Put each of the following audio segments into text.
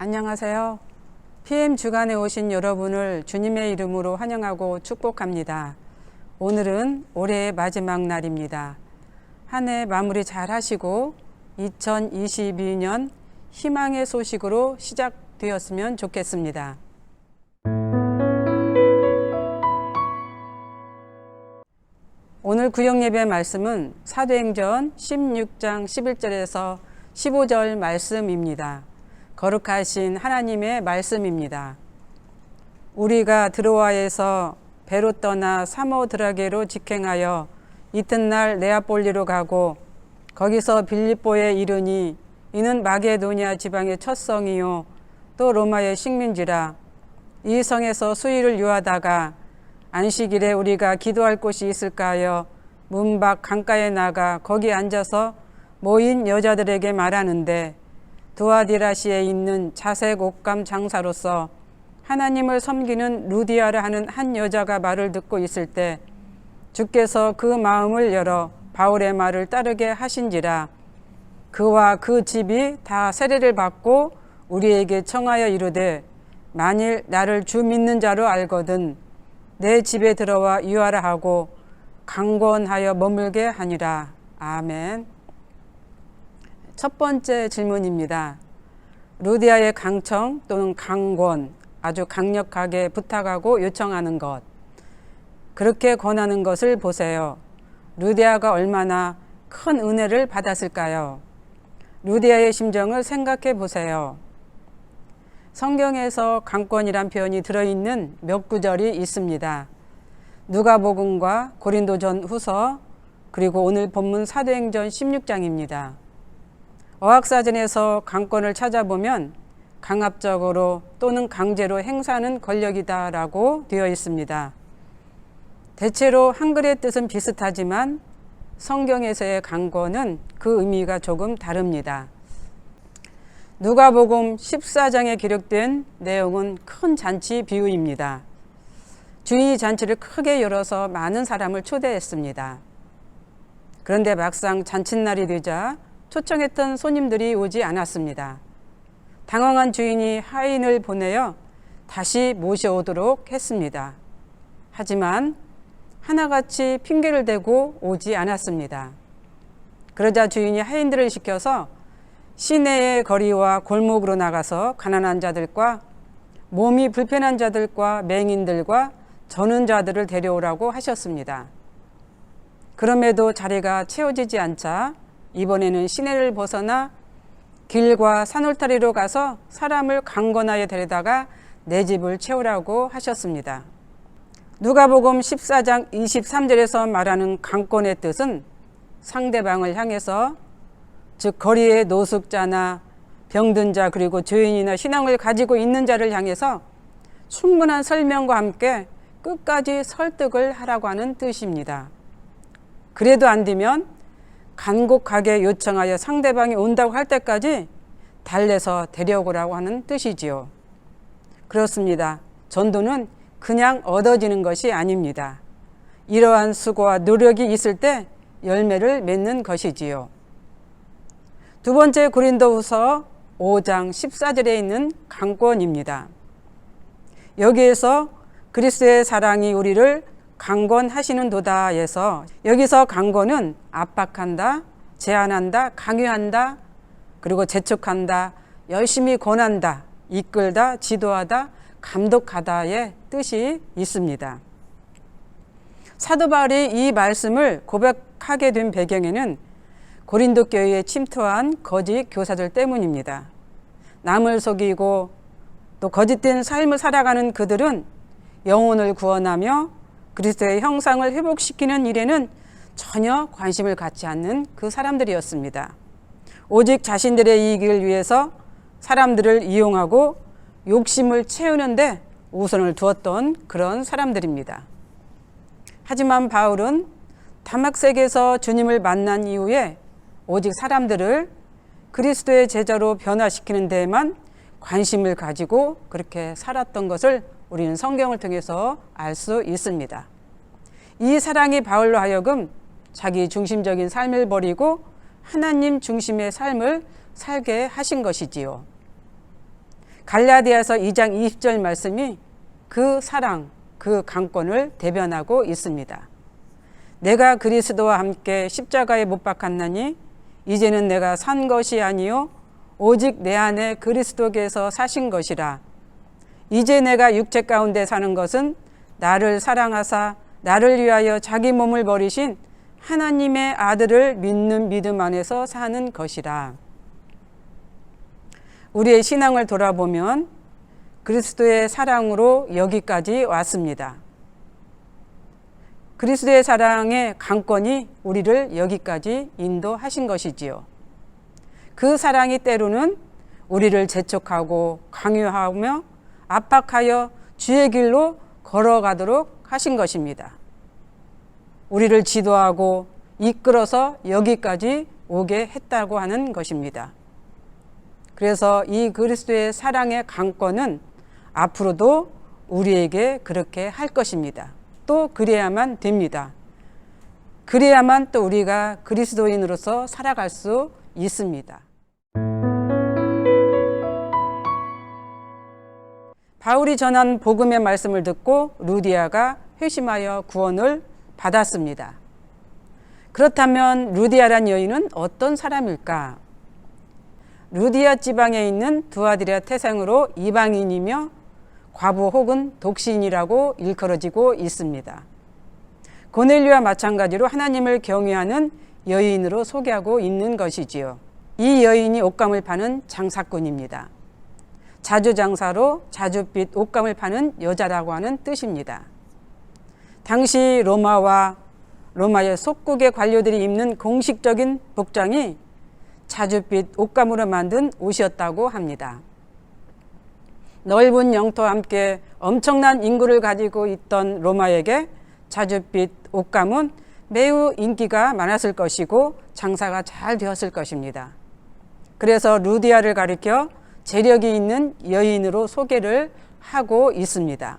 안녕하세요. PM 주간에 오신 여러분을 주님의 이름으로 환영하고 축복합니다. 오늘은 올해의 마지막 날입니다. 한 해 마무리 잘 하시고 2022년 희망의 소식으로 시작되었으면 좋겠습니다. 오늘 구역예배 말씀은 사도행전 16장 11절에서 15절 말씀입니다. 거룩하신 하나님의 말씀입니다. 우리가 드로아에서 배로 떠나 사모드라게로 직행하여 이튿날 네아폴리로 가고 거기서 빌립보에 이르니 이는 마게도니아 지방의 첫 성이요 또 로마의 식민지라. 이 성에서 수일을 유하다가 안식일에 우리가 기도할 곳이 있을까 하여 문 밖 강가에 나가 거기 앉아서 모인 여자들에게 말하는데, 두아디라시에 있는 자색 옷감 장사로서 하나님을 섬기는 루디아라 하는 한 여자가 말을 듣고 있을 때 주께서 그 마음을 열어 바울의 말을 따르게 하신지라. 그와 그 집이 다 세례를 받고 우리에게 청하여 이르되, 만일 나를 주 믿는 자로 알거든 내 집에 들어와 유하라 하고 강권하여 머물게 하니라. 아멘. 첫 번째 질문입니다. 루디아의 강청 또는 강권, 아주 강력하게 부탁하고 요청하는 것, 그렇게 권하는 것을 보세요. 루디아가 얼마나 큰 은혜를 받았을까요? 루디아의 심정을 생각해 보세요. 성경에서 강권이란 표현이 들어있는 몇 구절이 있습니다. 누가복음과 고린도전후서, 그리고 오늘 본문 사도행전 16장입니다. 어학사전에서 강권을 찾아보면 강압적으로 또는 강제로 행사하는 권력이다라고 되어 있습니다. 대체로 한글의 뜻은 비슷하지만 성경에서의 강권은 그 의미가 조금 다릅니다. 누가복음 14장에 기록된 내용은 큰 잔치 비유입니다. 주인이 잔치를 크게 열어서 많은 사람을 초대했습니다. 그런데 막상 잔칫날이 되자 초청했던 손님들이 오지 않았습니다. 당황한 주인이 하인을 보내어 다시 모셔오도록 했습니다. 하지만 하나같이 핑계를 대고 오지 않았습니다. 그러자 주인이 하인들을 시켜서 시내의 거리와 골목으로 나가서 가난한 자들과 몸이 불편한 자들과 맹인들과 저는 자들을 데려오라고 하셨습니다. 그럼에도 자리가 채워지지 않자 이번에는 시내를 벗어나 길과 산울타리로 가서 사람을 강권하여 데려다가 내 집을 채우라고 하셨습니다. 누가복음 14장 23절에서 말하는 강권의 뜻은 상대방을 향해서, 즉 거리의 노숙자나 병든 자 그리고 죄인이나 신앙을 가지고 있는 자를 향해서 충분한 설명과 함께 끝까지 설득을 하라고 하는 뜻입니다. 그래도 안 되면 간곡하게 요청하여 상대방이 온다고 할 때까지 달래서 데려오라고 하는 뜻이지요. 그렇습니다. 전도는 그냥 얻어지는 것이 아닙니다. 이러한 수고와 노력이 있을 때 열매를 맺는 것이지요. 두 번째, 고린도후서 5장 14절에 있는 강권입니다. 여기에서 그리스도의 사랑이 우리를 강권하시는 도다에서, 여기서 강권은 압박한다, 제한한다, 강요한다, 그리고 재촉한다, 열심히 권한다, 이끌다, 지도하다, 감독하다의 뜻이 있습니다. 사도 바울이 이 말씀을 고백하게 된 배경에는 고린도 교회에 침투한 거짓 교사들 때문입니다. 남을 속이고 또 거짓된 삶을 살아가는 그들은 영혼을 구원하며 그리스도의 형상을 회복시키는 일에는 전혀 관심을 갖지 않는 그 사람들이었습니다. 오직 자신들의 이익을 위해서 사람들을 이용하고 욕심을 채우는데 우선을 두었던 그런 사람들입니다. 하지만 바울은 다막색에서 주님을 만난 이후에 오직 사람들을 그리스도의 제자로 변화시키는 데에만 관심을 가지고 그렇게 살았던 것을 우리는 성경을 통해서 알 수 있습니다. 이 사랑이 바울로 하여금 자기 중심적인 삶을 버리고 하나님 중심의 삶을 살게 하신 것이지요. 갈라디아서 2장 20절 말씀이 그 사랑, 그 강권을 대변하고 있습니다. 내가 그리스도와 함께 십자가에 못 박았나니 이제는 내가 산 것이 아니요 오직 내 안에 그리스도께서 사신 것이라. 이제 내가 육체 가운데 사는 것은 나를 사랑하사 나를 위하여 자기 몸을 버리신 하나님의 아들을 믿는 믿음 안에서 사는 것이라. 우리의 신앙을 돌아보면 그리스도의 사랑으로 여기까지 왔습니다. 그리스도의 사랑의 강권이 우리를 여기까지 인도하신 것이지요. 그 사랑이 때로는 우리를 재촉하고 강요하며 압박하여 주의 길로 걸어가도록 하신 것입니다. 우리를 지도하고 이끌어서 여기까지 오게 했다고 하는 것입니다. 그래서 이 그리스도의 사랑의 강권은 앞으로도 우리에게 그렇게 할 것입니다. 또 그래야만 됩니다. 그래야만 또 우리가 그리스도인으로서 살아갈 수 있습니다. 바울이 전한 복음의 말씀을 듣고 루디아가 회심하여 구원을 받았습니다. 그렇다면 루디아란 여인은 어떤 사람일까? 루디아 지방에 있는 두아디라 태생으로 이방인이며 과부 혹은 독신이라고 일컬어지고 있습니다. 고넬료와 마찬가지로 하나님을 경외하는 여인으로 소개하고 있는 것이지요. 이 여인이 옷감을 파는 장사꾼입니다. 자주장사로 자줏빛 옷감을 파는 여자라고 하는 뜻입니다. 당시 로마의 속국의 관료들이 입는 공식적인 복장이 자줏빛 옷감으로 만든 옷이었다고 합니다. 넓은 영토와 함께 엄청난 인구를 가지고 있던 로마에게 자줏빛 옷감은 매우 인기가 많았을 것이고 장사가 잘 되었을 것입니다. 그래서 루디아를 가리켜 재력이 있는 여인으로 소개를 하고 있습니다.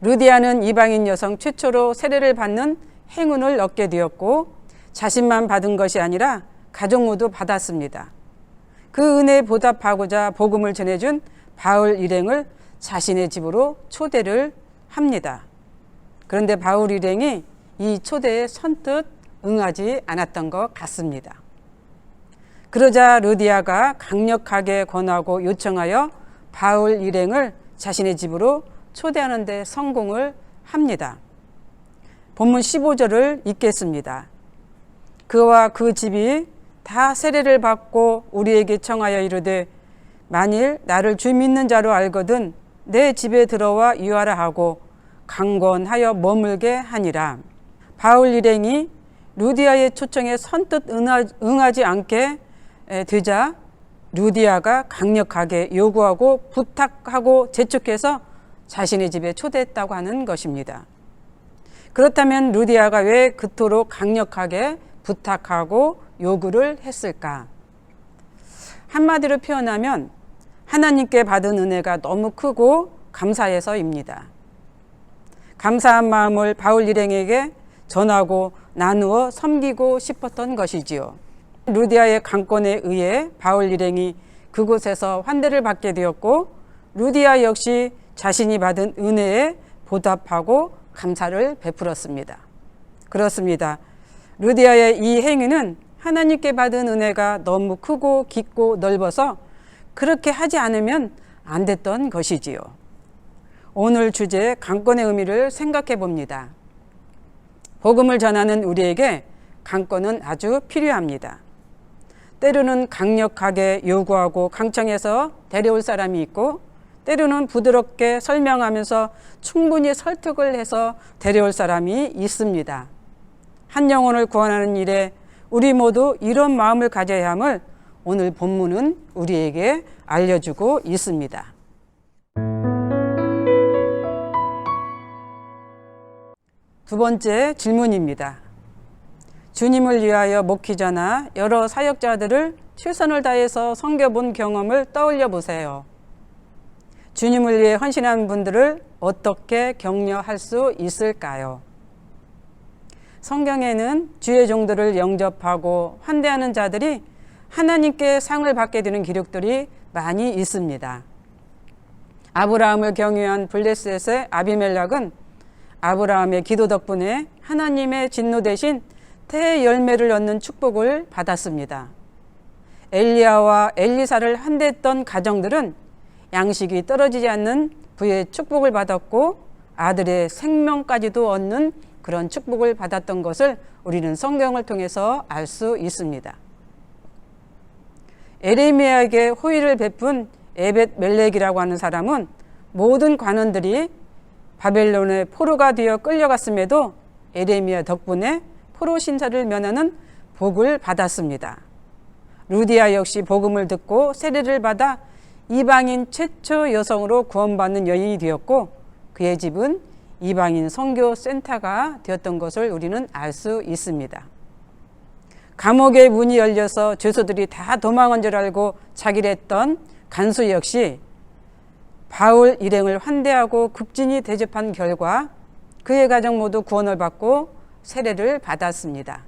루디아는 이방인 여성 최초로 세례를 받는 행운을 얻게 되었고 자신만 받은 것이 아니라 가족 모두 받았습니다. 그 은혜에 보답하고자 복음을 전해준 바울 일행을 자신의 집으로 초대를 합니다. 그런데 바울 일행이 이 초대에 선뜻 응하지 않았던 것 같습니다. 그러자 루디아가 강력하게 권하고 요청하여 바울 일행을 자신의 집으로 초대하는 데 성공을 합니다. 본문 15절을 읽겠습니다. 그와 그 집이 다 세례를 받고 우리에게 청하여 이르되 만일 나를 주 믿는 자로 알거든 내 집에 들어와 유하라 하고 강권하여 머물게 하니라. 바울 일행이 루디아의 초청에 선뜻 응하지 않게 되자 루디아가 강력하게 요구하고 부탁하고 재촉해서 자신의 집에 초대했다고 하는 것입니다. 그렇다면 루디아가 왜 그토록 강력하게 부탁하고 요구를 했을까? 한마디로 표현하면 하나님께 받은 은혜가 너무 크고 감사해서입니다. 감사한 마음을 바울 일행에게 전하고 나누어 섬기고 싶었던 것이지요. 루디아의 강권에 의해 바울 일행이 그곳에서 환대를 받게 되었고 루디아 역시 자신이 받은 은혜에 보답하고 감사를 베풀었습니다. 그렇습니다. 루디아의 이 행위는 하나님께 받은 은혜가 너무 크고 깊고 넓어서 그렇게 하지 않으면 안 됐던 것이지요. 오늘 주제 강권의 의미를 생각해 봅니다. 복음을 전하는 우리에게 강권은 아주 필요합니다. 때로는 강력하게 요구하고 강청해서 데려올 사람이 있고 때로는 부드럽게 설명하면서 충분히 설득을 해서 데려올 사람이 있습니다. 한 영혼을 구원하는 일에 우리 모두 이런 마음을 가져야 함을 오늘 본문은 우리에게 알려주고 있습니다. 두 번째 질문입니다. 주님을 위하여 목회자나 여러 사역자들을 최선을 다해서 섬겨본 경험을 떠올려 보세요. 주님을 위해 헌신한 분들을 어떻게 격려할 수 있을까요? 성경에는 주의 종들을 영접하고 환대하는 자들이 하나님께 상을 받게 되는 기록들이 많이 있습니다. 아브라함을 경유한 블레셋의 아비멜렉은 아브라함의 기도 덕분에 하나님의 진노 대신 대열매를 얻는 축복을 받았습니다. 엘리야와 엘리사를 한대했던 가정들은 양식이 떨어지지 않는 부의 축복을 받았고 아들의 생명까지도 얻는 그런 축복을 받았던 것을 우리는 성경을 통해서 알 수 있습니다. 에레미야에게 호의를 베푼 에벳 멜렉이라고 하는 사람은 모든 관원들이 바벨론의 포로가 되어 끌려갔음에도 에레미야 덕분에 포로 신사를 면하는 복을 받았습니다. 루디아 역시 복음을 듣고 세례를 받아 이방인 최초 여성으로 구원받는 여인이 되었고 그의 집은 이방인 선교 센터가 되었던 것을 우리는 알 수 있습니다. 감옥의 문이 열려서 죄수들이 다 도망한 줄 알고 자기를 했던 간수 역시 바울 일행을 환대하고 극진히 대접한 결과 그의 가정 모두 구원을 받고 세례를 받았습니다.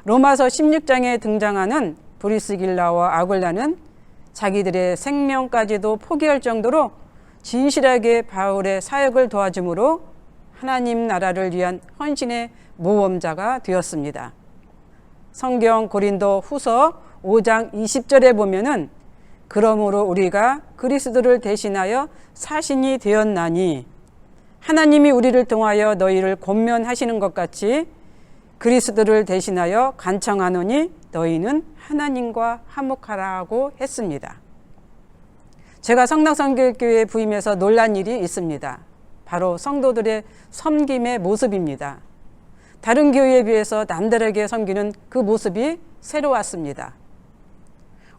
로마서 16장에 등장하는 브리스길라와 아굴라는 자기들의 생명까지도 포기할 정도로 진실하게 바울의 사역을 도와줌으로 하나님 나라를 위한 헌신의 모범자가 되었습니다. 성경 고린도 후서 5장 20절에 보면은 그러므로 우리가 그리스도를 대신하여 사신이 되었나니 하나님이 우리를 통하여 너희를 권면하시는 것 같이 그리스도를 대신하여 간청하노니 너희는 하나님과 화목하라고 했습니다. 제가 성당선교교회에 부임해서 놀란 일이 있습니다. 바로 성도들의 섬김의 모습입니다. 다른 교회에 비해서 남다르게 섬기는 그 모습이 새로웠습니다.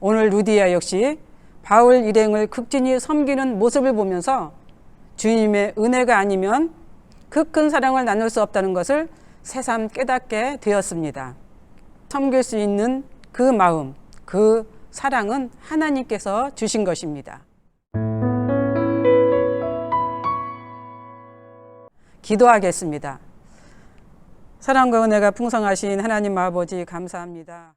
오늘 루디아 역시 바울 일행을 극진히 섬기는 모습을 보면서 주님의 은혜가 아니면 그 큰 사랑을 나눌 수 없다는 것을 새삼 깨닫게 되었습니다. 섬길 수 있는 그 마음, 그 사랑은 하나님께서 주신 것입니다. 기도하겠습니다. 사랑과 은혜가 풍성하신 하나님 아버지 감사합니다.